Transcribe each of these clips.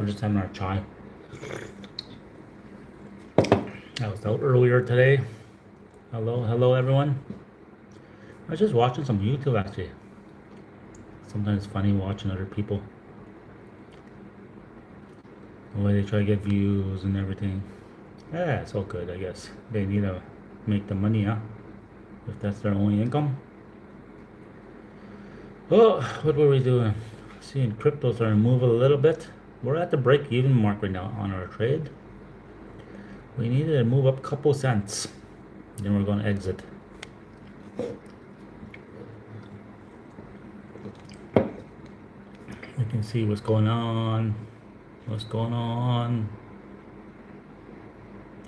We're just having our chai. I was out earlier today. Hello everyone. I was just watching some YouTube actually. Sometimes it's funny watching other people. The way they try to get views and everything. Yeah, it's all good, I guess. They need to make the money, huh? If that's their only income. Oh, what were we doing? Seeing crypto starting to move a little bit. We're at the break-even mark right now on our trade. We need to move up a couple cents. Then we're going to exit. You can see what's going on. What's going on.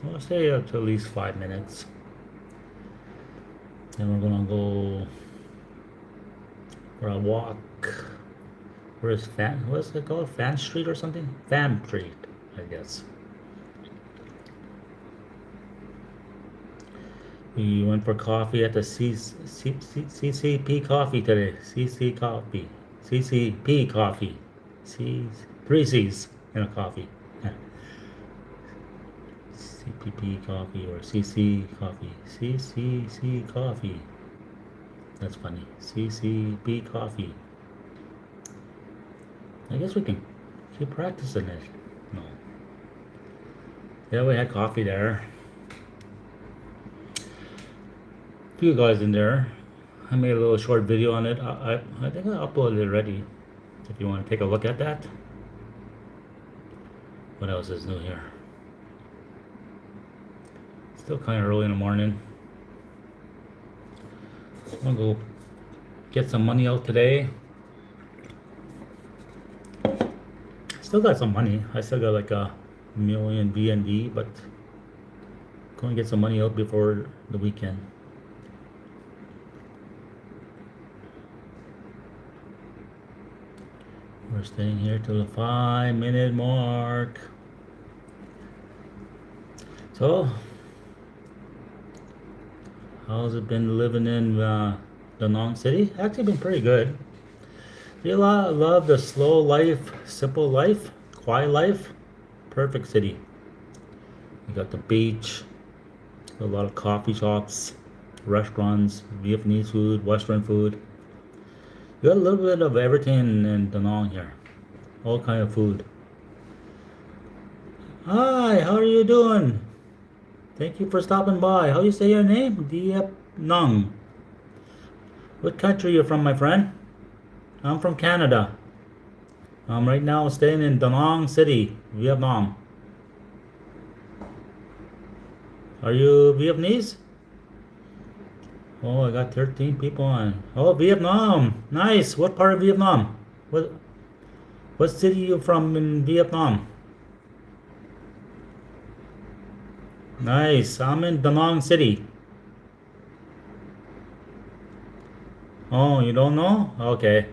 I'll stay up to at least 5 minutes. Then we're going to go for a walk. Where's what's it called? Fan Street or something? Fan Street, I guess. We went for coffee at the CCP Coffee today. CC Coffee. CCP Coffee. Three C's in a coffee. CPP Coffee or CC Coffee. CCC Coffee. That's funny. CCP Coffee. I guess we can keep practicing it. No. Yeah, we had coffee there. A few guys in there. I made a little short video on it. I think I uploaded it already. If you want to take a look at that. What else is new here? Still kind of early in the morning. I'm gonna go get some money out today. Still got some money. I still got like a million BNB, but going to get some money out before the weekend. We're staying here till the 5-minute mark. So, how's it been living in Da Nang City? Actually been pretty good. You love the slow life, simple life, quiet life. Perfect city. You got the beach, a lot of coffee shops, restaurants, Vietnamese food, Western food. You got a little bit of everything in Da Nang here. All kind of food. Hi, how are you doing? Thank you for stopping by. How do you say your name? Diep Nang. What country are you from, my friend? I'm from Canada. I'm right now staying in Da Nang City, Vietnam. Are you Vietnamese? Oh, I got 13 people on. Oh, Vietnam. Nice. What part of Vietnam? What city you from in Vietnam? Nice. I'm in Da Nang City. Oh, you don't know? Okay.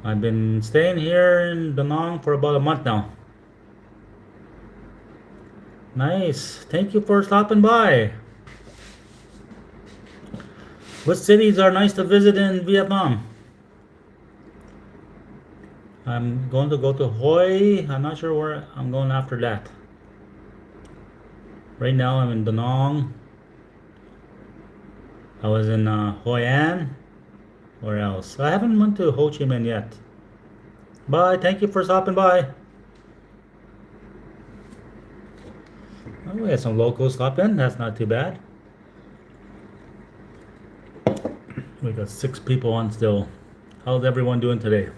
I've been staying here in Da Nang for about a month now. Nice. Thank you for stopping by. What cities are nice to visit in Vietnam? I'm going to go to Hoi. I'm not sure where I'm going after that. Right now I'm in Da Nang. I was in Hoi An. Where else? I haven't went to Ho Chi Minh yet. Bye. Thank you for stopping by. Oh, we had some locals stop in. That's not too bad. We got 6 people on still. How's everyone doing today?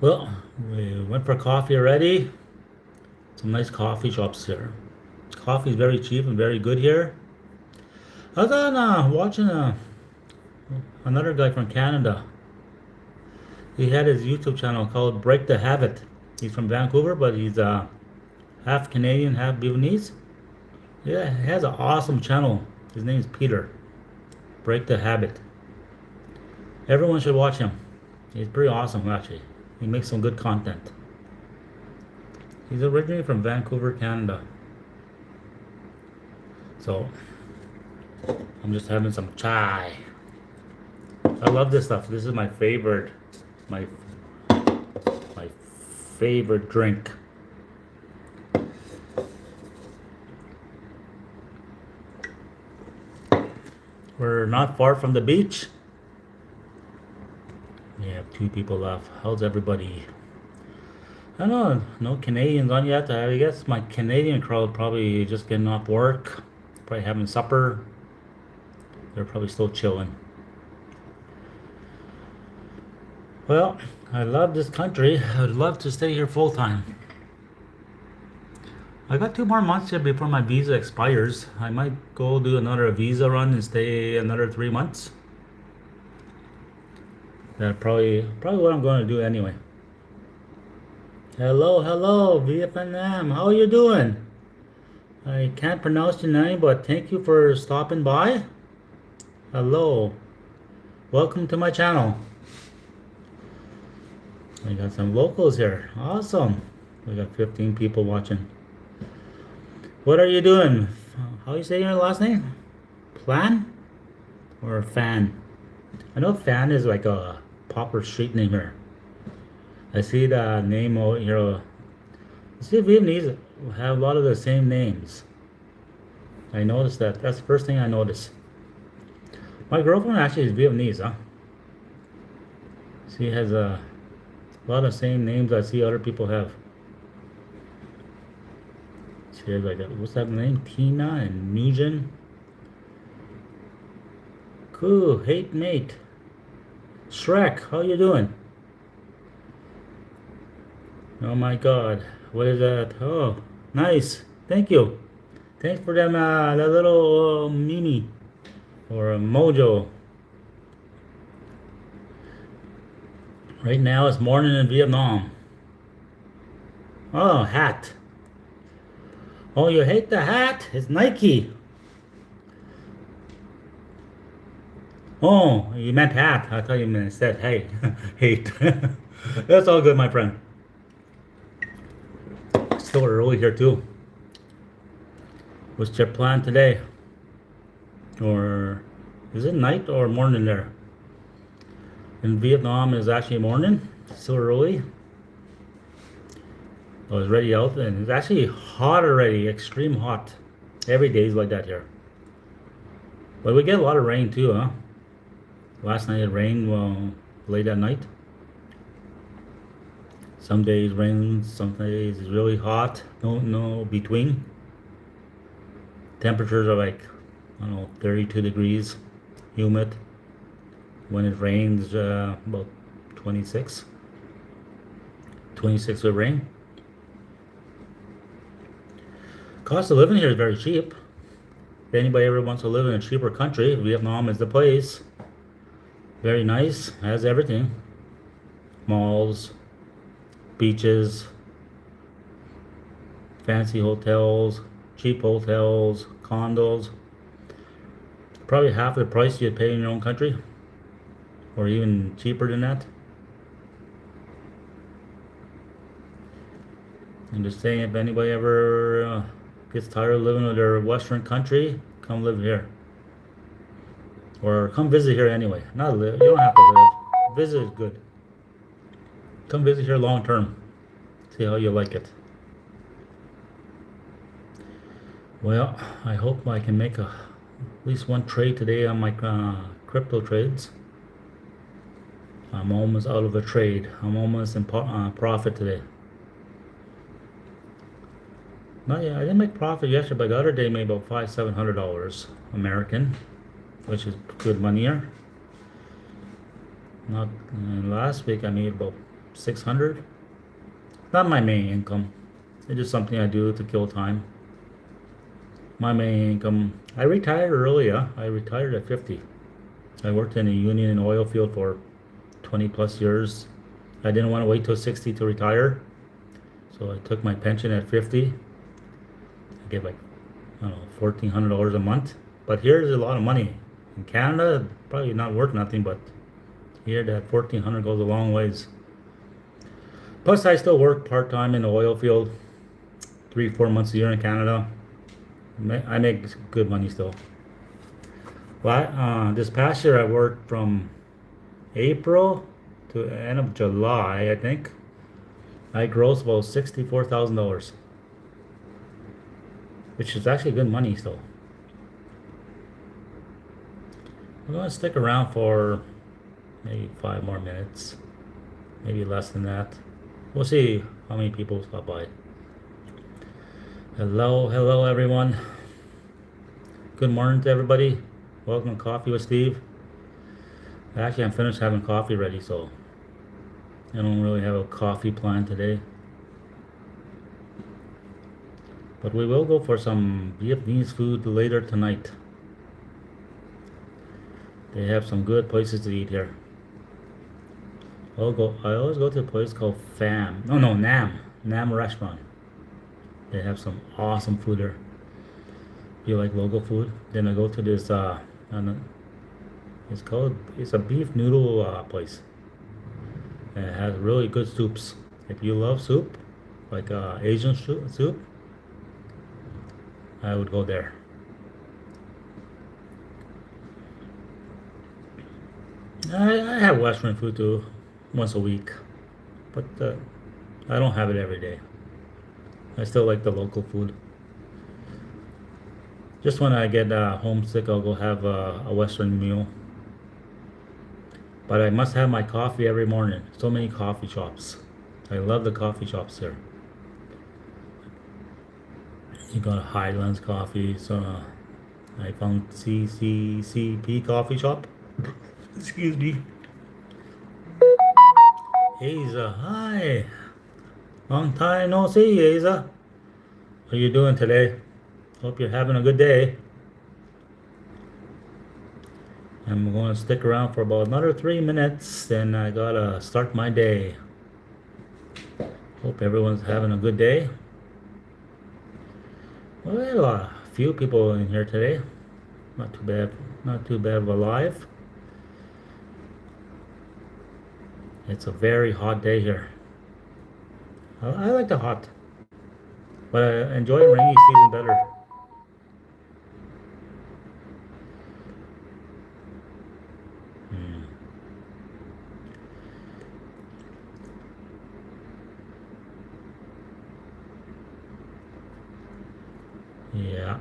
Well, we went for coffee already. Some nice coffee shops here. Coffee is very cheap and very good here. I was on watching another guy from Canada. He had his YouTube channel called Break the Habit. He's from Vancouver, but he's half Canadian, half Vietnamese. Yeah, he has an awesome channel. His name is Peter. Break the Habit. Everyone should watch him. He's pretty awesome, actually. He makes some good content. He's originally from Vancouver, Canada. So, I'm just having some chai. I love this stuff. This is my favorite. My favorite drink. We're not far from the beach. We have 2 people left. How's everybody? I don't know, no Canadians on yet. I guess my Canadian crowd probably just getting off work, probably having supper. They're probably still chilling. Well, I love this country. I would love to stay here full time. I got 2 more months here before my visa expires. I might go do another visa run and stay another 3 months. That's probably what I'm going to do anyway. Hello, Vietnam. How are you doing? I can't pronounce your name, but thank you for stopping by. Hello. Welcome to my channel. We got some locals here. Awesome. We got 15 people watching. What are you doing? How you say your last name? Plan? Or Fan? I know Fan is like a popular street name here. I see the name over here. See, Vietnamese have a lot of the same names. I noticed that. That's the first thing I noticed. My girlfriend actually is Vietnamese, huh? She has a lot of same names I see other people have. She has like, what's that name? Tina and Nugent. Cool, hate mate. Shrek, how you doing? Oh my God, what is that? Oh, nice. Thank you. Thanks for them, that little Mimi or Mojo. Right now it's morning in Vietnam. Oh, hat. Oh, you hate the hat? It's Nike. Oh, you meant hat. I thought you said hey. Hate. That's all good, my friend. Still early here too. What's your plan today? Or is it night or morning there? In Vietnam is actually morning. Still early. I was ready out and it's actually hot already, extreme hot. Every day is like that here. But we get a lot of rain too, huh? Last night it rained late at night. Some days rain, some days it's really hot. No between. Temperatures are like, I don't know, 32 degrees, humid. When it rains, about 26. 26 with rain. Cost of living here is very cheap. If anybody ever wants to live in a cheaper country, Vietnam is the place. Very nice, has everything. Malls, beaches, fancy hotels, cheap hotels, condos. Probably half the price you'd pay in your own country, or even cheaper than that. I'm just saying, if anybody ever gets tired of living in their Western country, come live here. Or come visit here anyway. Not live, you don't have to live. Visit is good. Come visit here long term. See how you like it. Well, I hope I can make at least one trade today on my crypto trades. I'm almost out of a trade. I'm almost in profit today. Not yet. I didn't make profit yesterday, but the other day made about $700 American, which is good money here. Not last week I made about 600. Not my main income. It's just something I do to kill time. My main income. I retired early. I retired at 50. I worked in a union and oil field for 20 plus years. I didn't want to wait till 60 to retire, so I took my pension at 50. I get like, I don't know, $1,400 a month. But here's a lot of money. In Canada, probably not worth nothing, but here that $1,400 goes a long ways. Plus, I still work part-time in the oil field, 3-4 months a year in Canada. I make good money still. Well, this past year I worked from April to the end of July, I think. I gross about $64,000, which is actually good money still. I'm gonna stick around for maybe 5 more minutes, maybe less than that. We'll see how many people stop by. Hello everyone. Good morning to everybody. Welcome to Coffee with Steve. Actually, I'm finished having coffee ready, so I don't really have a coffee plan today. But we will go for some Vietnamese food later tonight. They have some good places to eat here. I always go to a place called Nam restaurant. They have some awesome food there. If you like local food, then I go to this it's a beef noodle place. And it has really good soups. If you love soup, like Asian soup, I would go there. I have Western food too, once a week, but I don't have it every day. I still like the local food. Just when I get homesick, I'll go have a Western meal. But I must have my coffee every morning. So many coffee shops. I love the coffee shops here. You got Highlands Coffee, so I found CCCP Coffee Shop. Excuse me. Asa, hi. Long time no see, Asa. How you doing today? Hope you're having a good day. I'm going to stick around for about another 3 minutes, then I gotta start my day. Hope everyone's having a good day. Well, a few people in here today. Not too bad. Not too bad of a live. It's a very hot day here. I like the hot, but I enjoy rainy season better. Hmm. Yeah.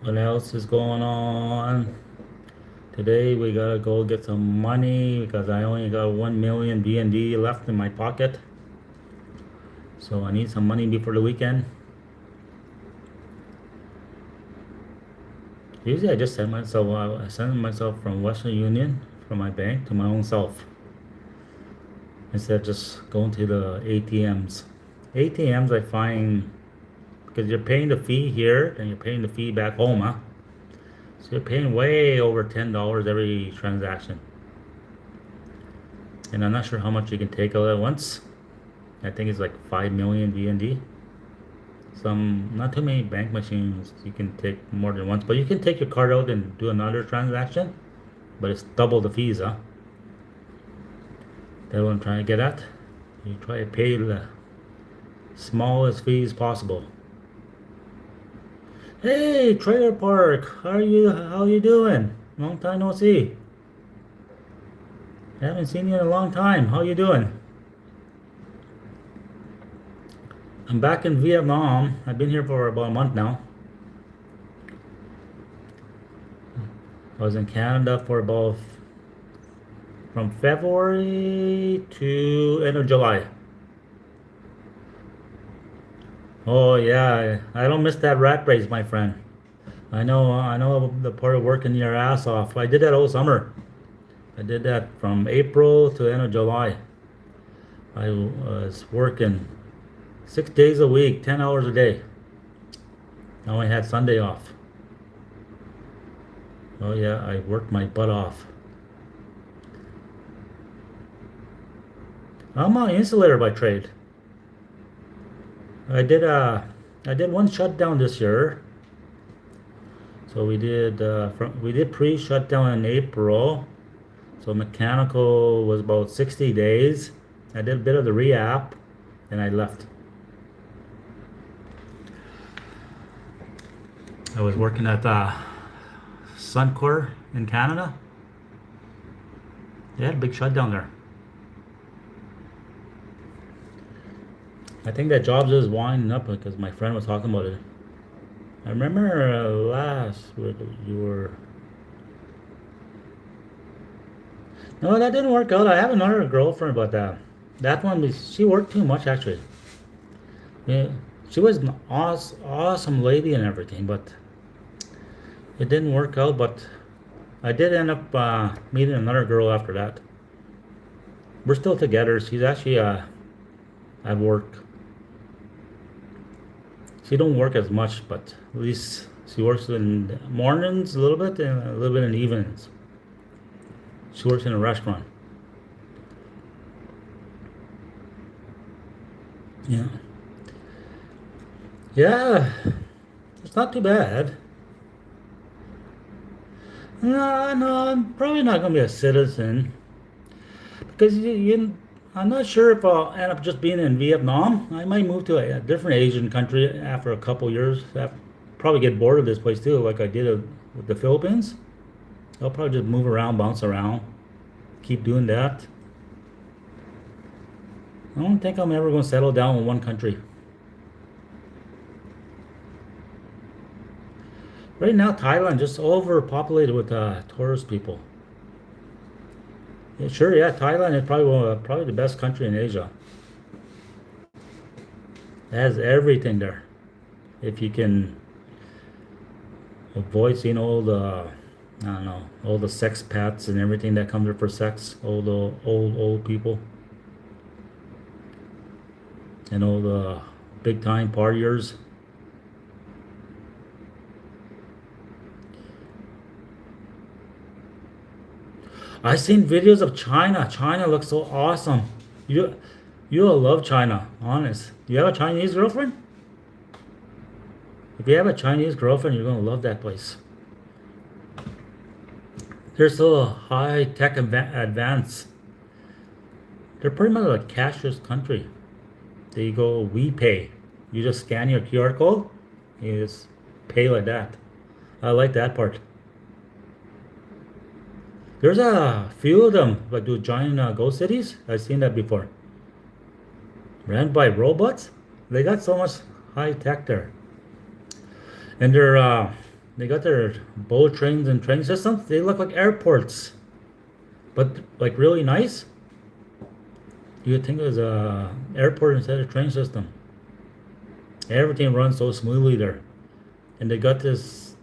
What else is going on? Today we gotta go get some money because I only got 1 million BND left in my pocket. So I need some money before the weekend. Usually I just send myself from Western Union from my bank to my own self instead of just going to the ATMs. ATMs I find because you're paying the fee here and you're paying the fee back home, huh? So you're paying way over $10 every transaction. And I'm not sure how much you can take out at once. I think it's like 5 million VND. Not too many bank machines you can take more than once, but you can take your card out and do another transaction, but it's double the fees, huh? That's what I'm trying to get at. You try to pay the smallest fees possible. Hey, Trailer Park, how you doing? Long time no see. Haven't seen you in a long time. How you doing? I'm back in Vietnam. I've been here for about a month now. I was in Canada for about from February to end of July. Oh yeah, I don't miss that rat race, my friend. I know the part of working your ass off. I did that all summer. I did that from April to end of July. I was working 6 days a week, 10 hours a day. I only had Sunday off. Oh yeah, I worked my butt off. I'm an insulator by trade. I did one shutdown this year. So we did pre-shutdown in April. So mechanical was about 60 days. I did a bit of the re-app and I left. I was working at Suncor in Canada. They had a big shutdown there. I think that Jobs is winding up because my friend was talking about it. I remember you were. No, that didn't work out. I have another girlfriend, but that one she worked too much actually. Yeah, she was an awesome lady and everything, but it didn't work out. But I did end up meeting another girl after that. We're still together. She's actually at work. She don't work as much, but at least she works in the mornings a little bit and a little bit in the evenings. She works in a restaurant. Yeah. Yeah, it's not too bad. No, no, I'm probably not gonna be a citizen because I'm not sure if I'll end up just being in Vietnam. I might move to a different Asian country after a couple years. Probably get bored of this place too, like I did with the Philippines. I'll probably just move around, bounce around, keep doing that. I don't think I'm ever gonna settle down in one country. Right now, Thailand just overpopulated with tourist people. Yeah, sure, yeah, Thailand is probably the best country in Asia. It has everything there. If you can avoid seeing all the, I don't know, all the sex pets and everything that come there for sex, all the old people, and all the big time partiers. I've seen videos of China. China looks so awesome. You you'll love China, honest. You have a Chinese girlfriend? If you have a Chinese girlfriend, you're gonna love that place. They're so high tech advanced. They're pretty much a cashless country. They go WePay. You just scan your QR code, you just pay like that. I like that part. There's a few of them, like those giant ghost cities. I've seen that before. Ran by robots. They got so much high tech there, and they got their boat trains and train systems. They look like airports, but like really nice. You would think it was a airport instead of train system. Everything runs so smoothly there, and they got this.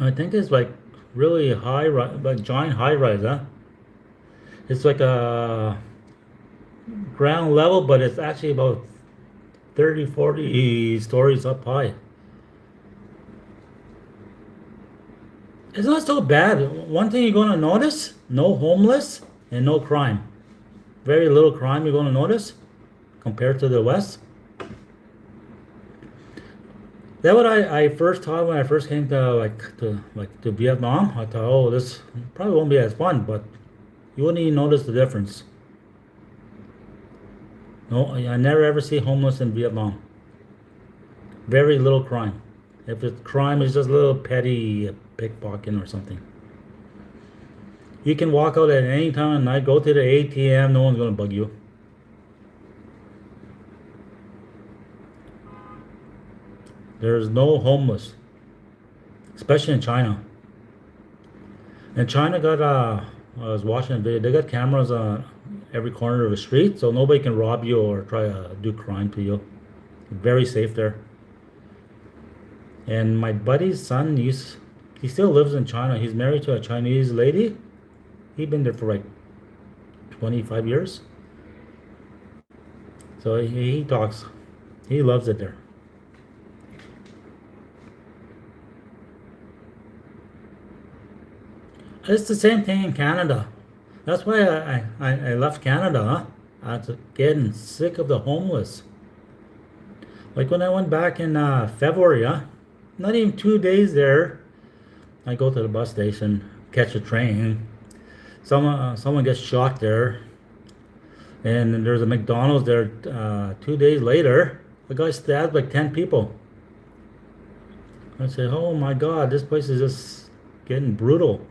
I think it's like really like giant high rise, huh? It's like a ground level, but it's actually about 30, 40 stories up high. It's not so bad. One thing you're gonna notice: no homeless and no crime. Very little crime you're gonna notice compared to the West. That what I first thought when I first came to Vietnam. I thought, oh, this probably won't be as fun, but you wouldn't even notice the difference. No, I never ever see homeless in Vietnam. Very little crime. If it's crime, it's just a little petty pickpocketing or something. You can walk out at any time of night, go to the ATM, no one's gonna bug you. There's no homeless, especially in China. And China got I was watching a video. They got cameras on every corner of the street, so nobody can rob you or try to do crime to you. Very safe there. And my buddy's son, he still lives in China. He's married to a Chinese lady. He's been there for like 25 years. So he talks. He loves it there. It's the same thing in Canada. That's why I left Canada. Huh? I was getting sick of the homeless. Like when I went back in February, huh? Not even 2 days there. I go to the bus station, catch a train. Someone gets shot there, and there's a McDonald's there. 2 days later, the guy stabbed like 10 people. I said, "Oh my God, this place is just getting brutal."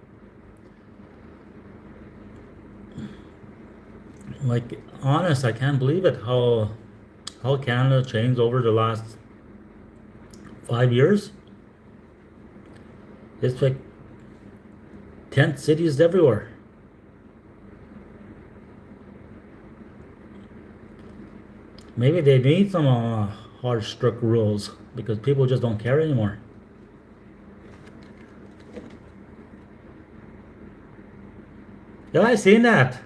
Like, honest, I can't believe it how Canada changed over the last 5 years. It's like tent cities everywhere. Maybe they need some hard, strict rules because people just don't care anymore. Yeah, I seen that.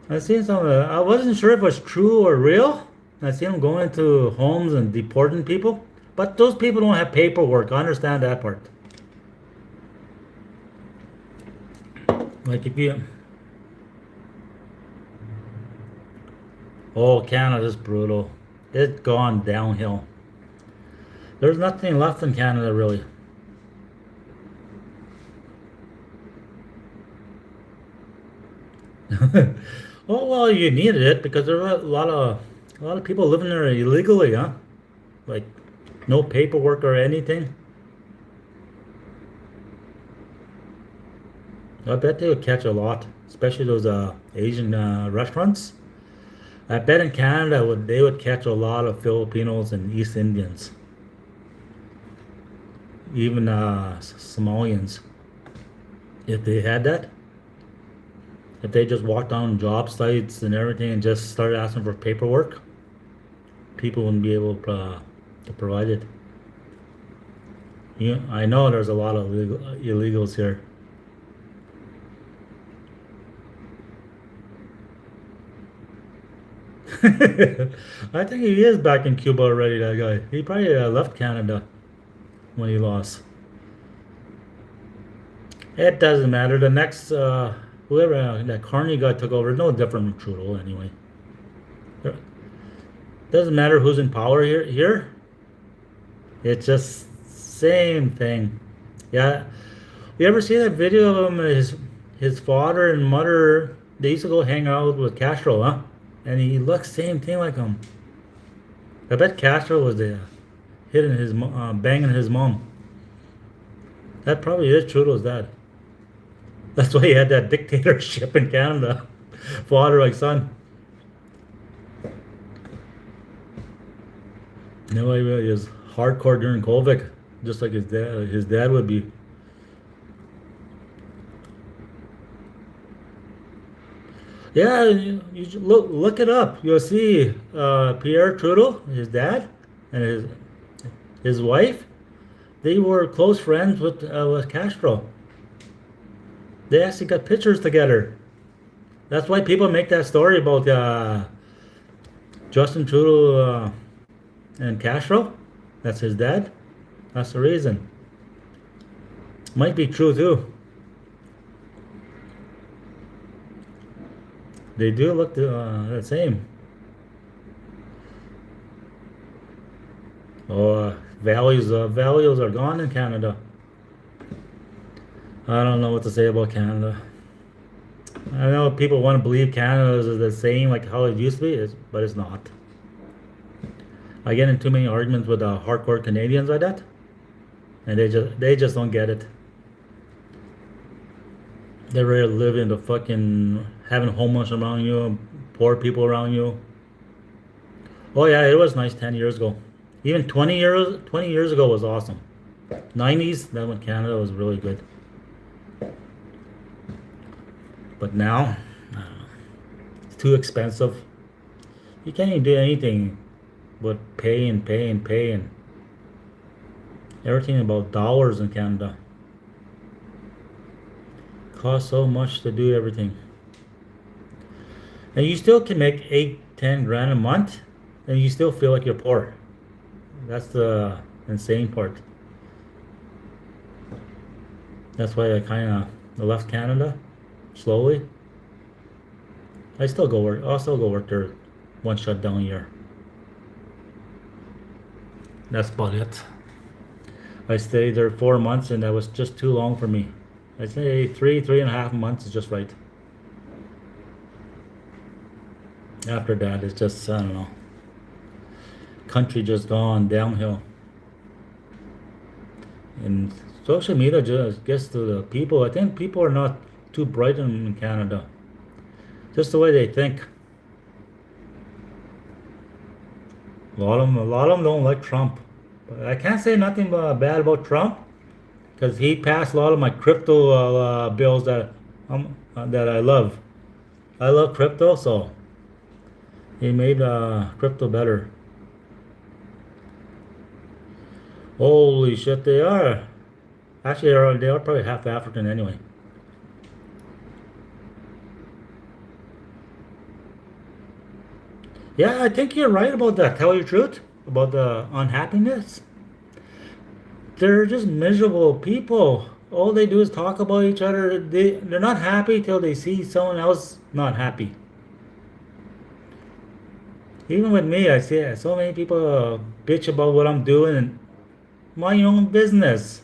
I seen some. I wasn't sure if it was true or real. I seen them going into homes and deporting people, but those people don't have paperwork. I understand that part. Like if you, oh, Canada's brutal. It's gone downhill. There's nothing left in Canada really. Oh well, you needed it because there are a lot of people living there illegally, huh? Like no paperwork or anything. I bet they would catch a lot, especially those Asian restaurants. I bet in Canada they would catch a lot of Filipinos and East Indians, even Somalians, if they had that. If they just walked down job sites and everything and just started asking for paperwork, people wouldn't be able to provide it. I know there's a lot of illegals here. I think he is back in Cuba already. That guy. He probably left Canada when he lost. It doesn't matter. The next whoever that Carney guy took over, no different from Trudeau anyway. It doesn't matter who's in power here. It's just same thing. Yeah. You ever see that video of him? His father and mother. They used to go hang out with Castro, huh? And he looks same thing like him. I bet Castro was there, hitting banging his mom. That probably is Trudeau's dad. That's why he had that dictatorship in Canada, father like son. No, he was hardcore during COVID, just like his dad. His dad would be. Yeah, you should look it up. You'll see Pierre Trudeau, his dad, and his wife. They were close friends with Castro. They actually got pictures together. That's why people make that story about Justin Trudeau and Castro. That's his dad. That's the reason. Might be true too. They do look the same. Oh, values are gone in Canada. I don't know what to say about Canada. I know people want to believe Canada is the same like how it used to be, but it's not. I get in too many arguments with hardcore Canadians like that, and they just don't get it. They're ready to live in the fucking having homeless around you, poor people around you. Oh yeah, it was nice 10 years ago. Even 20 years ago was awesome. 90s, that when Canada was really good. But now, it's too expensive. You can't even do anything but pay and pay and pay and everything about dollars in Canada. Costs so much to do everything. And you still can make 8, 10 grand a month and you still feel like you're poor. That's the insane part. That's why I kind of left Canada slowly. I still go work. I'll still go work there one shutdown a year. That's about it. I stayed there 4 months and that was just too long for me. I say 3.5 months is just right. After that, it's just, I don't know. Country just gone downhill. And social media just gets to the people. I think people are not too bright in Canada. Just the way they think. A lot of them don't like Trump. But I can't say nothing bad about Trump because he passed a lot of my crypto bills that I love. I love crypto, so he made crypto better. Holy shit, they are. Actually, they are probably half African anyway. Yeah, I think you're right about that. Tell you the truth about the unhappiness. They're just miserable people. All they do is talk about each other. They're not happy till they see someone else not happy. Even with me, I see so many people bitch about what I'm doing and mind your own business.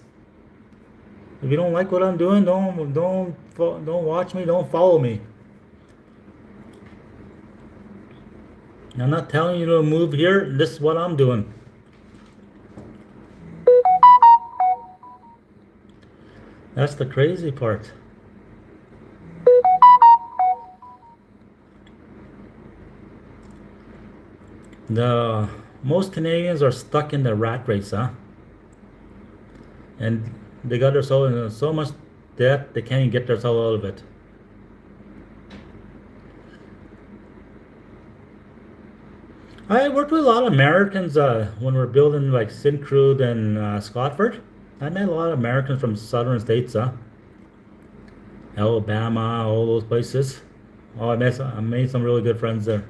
If you don't like what I'm doing, don't watch me. Don't follow me. I'm not telling you to move here. This is what I'm doing. That's the crazy part. The most Canadians are stuck in the rat race, huh? And they got themselves in so much debt they can't even get themselves out of it. I worked with a lot of Americans when we are building like Syncrude and Scotford. I met a lot of Americans from southern states, huh? Alabama, all those places. Oh, I made some really good friends there.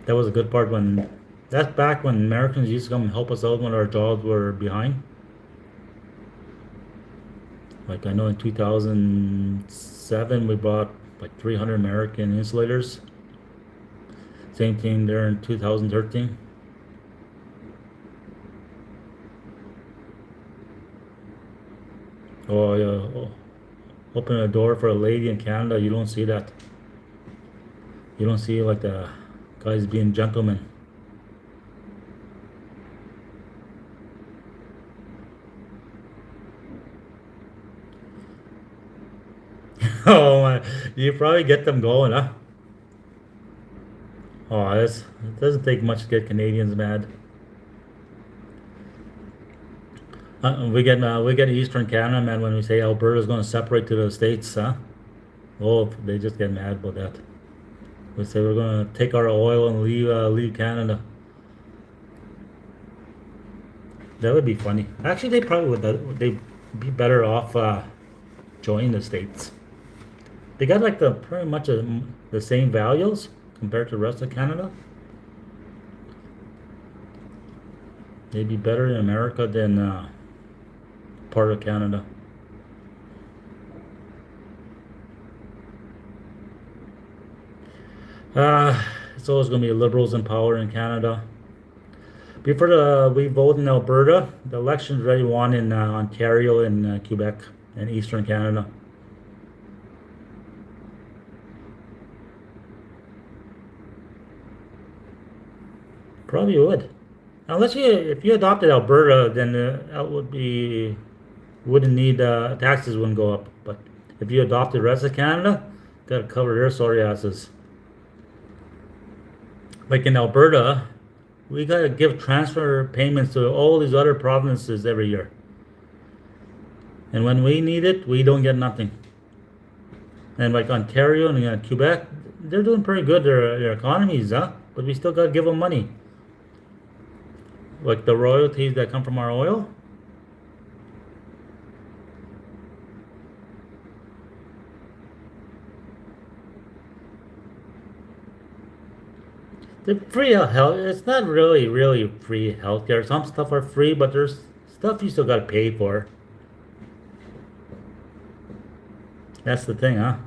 That was a good part when that's back when Americans used to come and help us out when our jobs were behind. Like I know in 2007 we brought like 300 American insulators. Same thing there in 2013. Oh yeah, open a door for a lady in Canada. You don't see that. You don't see like the guys being gentlemen. Oh my, you probably get them going, huh? Oh, it doesn't take much to get Canadians mad. We get Eastern Canada, man, when we say Alberta's going to separate to the states, huh? Oh, they just get mad about that. We say we're going to take our oil and leave Canada. That would be funny. Actually, they probably would. They'd be better off joining the states. They got like the pretty much the same values compared to the rest of Canada. They'd be better in America than part of Canada. It's always going to be liberals in power in Canada. Before we vote in Alberta, the election's already won in Ontario and Quebec and Eastern Canada. Probably would. Unless if you adopted Alberta, then that wouldn't need taxes wouldn't go up. But if you adopted the rest of Canada, got to cover their sorry asses. Like in Alberta, we got to give transfer payments to all these other provinces every year. And when we need it, we don't get nothing. And like Ontario and Quebec, they're doing pretty good, their economies, huh? But we still got to give them money. Like the royalties that come from our oil. The free health, it's not really free healthcare. Some stuff are free, but there's stuff you still got to pay for. That's the thing, huh?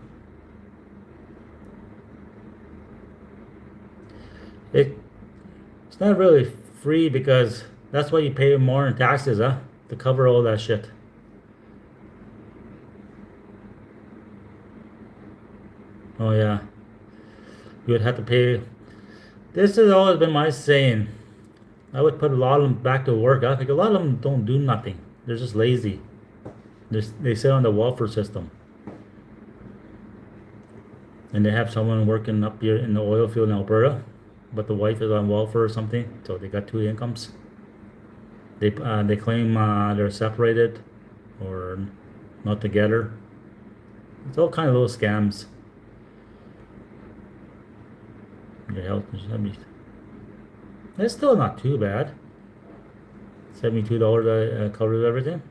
It, it's not really free because that's why you pay more in taxes, huh? To cover all that shit. Oh yeah, you would have to pay. This has always been my saying. I would put a lot of them back to work. I think a lot of them don't do nothing. They're just lazy. They sit on the welfare system. And they have someone working up here in the oil field in Alberta, but the wife is on welfare or something, so they got two incomes. They claim they're separated or not together. It's all kind of little scams. Your health insurance. It's still not too bad. $72 covers everything.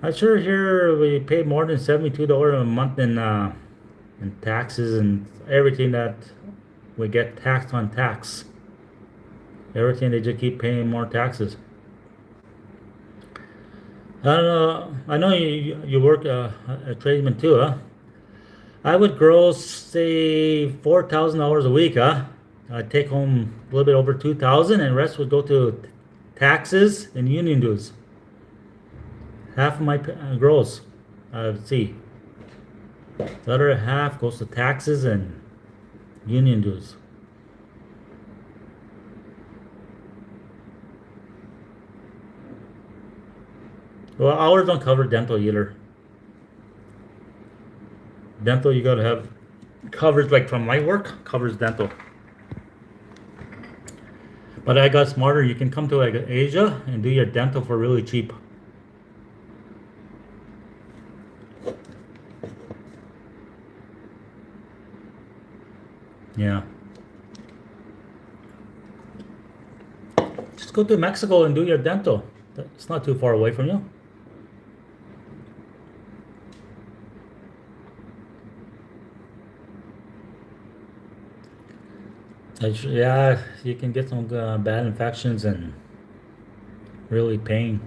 I'm sure here we pay more than $72 a month in taxes and everything that we get taxed on tax. Everything they just keep paying more taxes. I don't know. I know you work a tradesman too, huh? I would gross say $4,000 a week, huh? I'd take home a little bit over 2,000, and the rest would go to taxes and union dues. Half of my gross, I would see. The other half goes to taxes and union dues. Well, ours don't cover dental either. Dental, you gotta have coverage, like from my work, covers dental. But I got smarter. You can come to like Asia and do your dental for really cheap. Yeah. Just go to Mexico and do your dental. It's not too far away from you. Yeah, you can get some bad infections and really pain.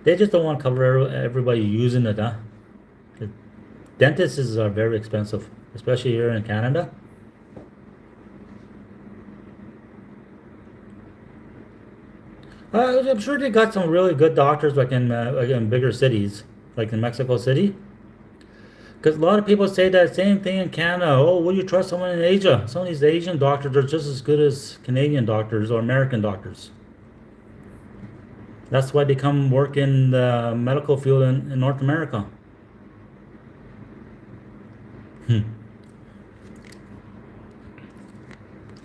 They just don't want to cover everybody using it, huh? The dentists are very expensive, especially here in Canada. I'm sure they got some really good doctors like in bigger cities, like in Mexico City. Because a lot of people say that same thing in Canada. Oh, will you trust someone in Asia? Some of these Asian doctors are just as good as Canadian doctors or American doctors. That's why they come work in the medical field in North America. Hmm.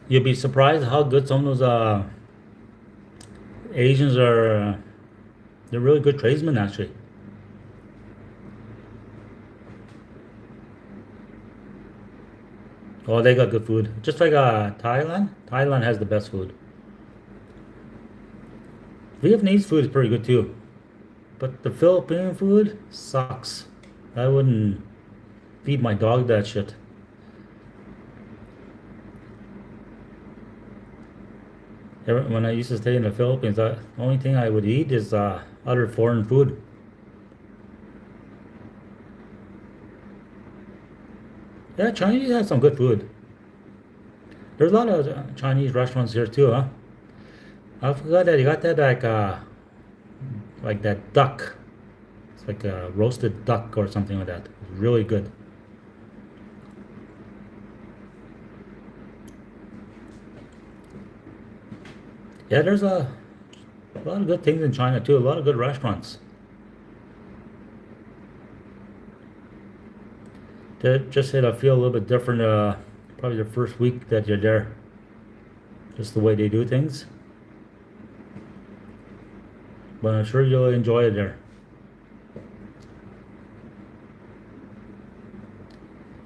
You'd be surprised how good some of those Asians are. They're really good tradesmen, actually. Oh, they got good food. Just like Thailand. Thailand has the best food. Vietnamese food is pretty good too. But the Philippine food sucks. I wouldn't feed my dog that shit. When I used to stay in the Philippines, the only thing I would eat is other foreign food. Yeah, Chinese has some good food. There's a lot of Chinese restaurants here too, huh? I forgot that you got that like that duck. It's like a roasted duck or something like that. It's really good. Yeah, there's a lot of good things in China too. A lot of good restaurants. That just hit. I feel a little bit different. Probably the first week that you're there. Just the way they do things. But I'm sure you'll enjoy it there.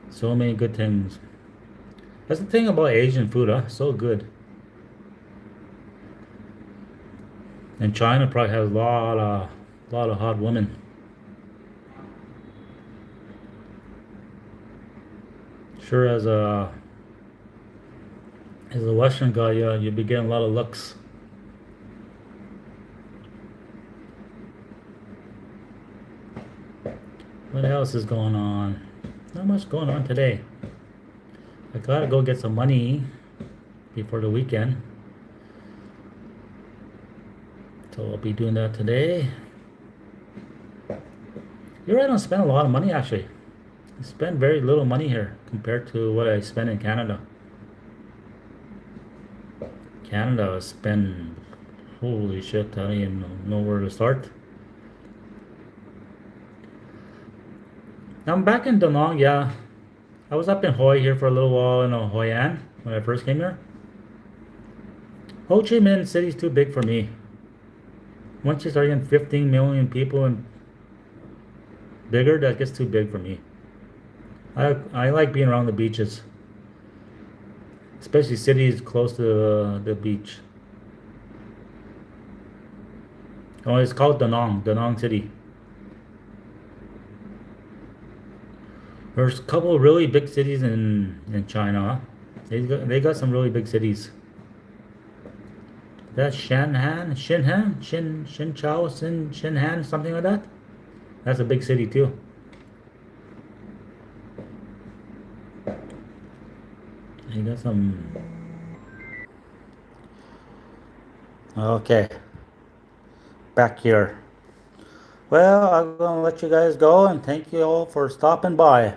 So many good things. That's the thing about Asian food, huh? So good. And China probably has a lot of hot women. Sure, as a Western guy, you'd be getting a lot of looks. What else is going on? Not much going on today. I gotta go get some money before the weekend. So I'll be doing that today. You're right, I don't spend a lot of money actually. I spend very little money here compared to what I spend in Canada. Canada, I spend, holy shit, I don't even know where to start. I'm back in Da Nang, yeah. I was up in Hoi here for a little while in Hoi An when I first came here. Ho Chi Minh City's too big for me. Once you start getting 15 million people and bigger, that gets too big for me. I like being around the beaches, especially cities close to the beach. Oh, it's called Da Nang City. There's a couple of really big cities in China. They got some really big cities. That's Shinhan, something like that. That's a big city too. You got some. Okay, back here. Well, I'm gonna let you guys go and thank you all for stopping by.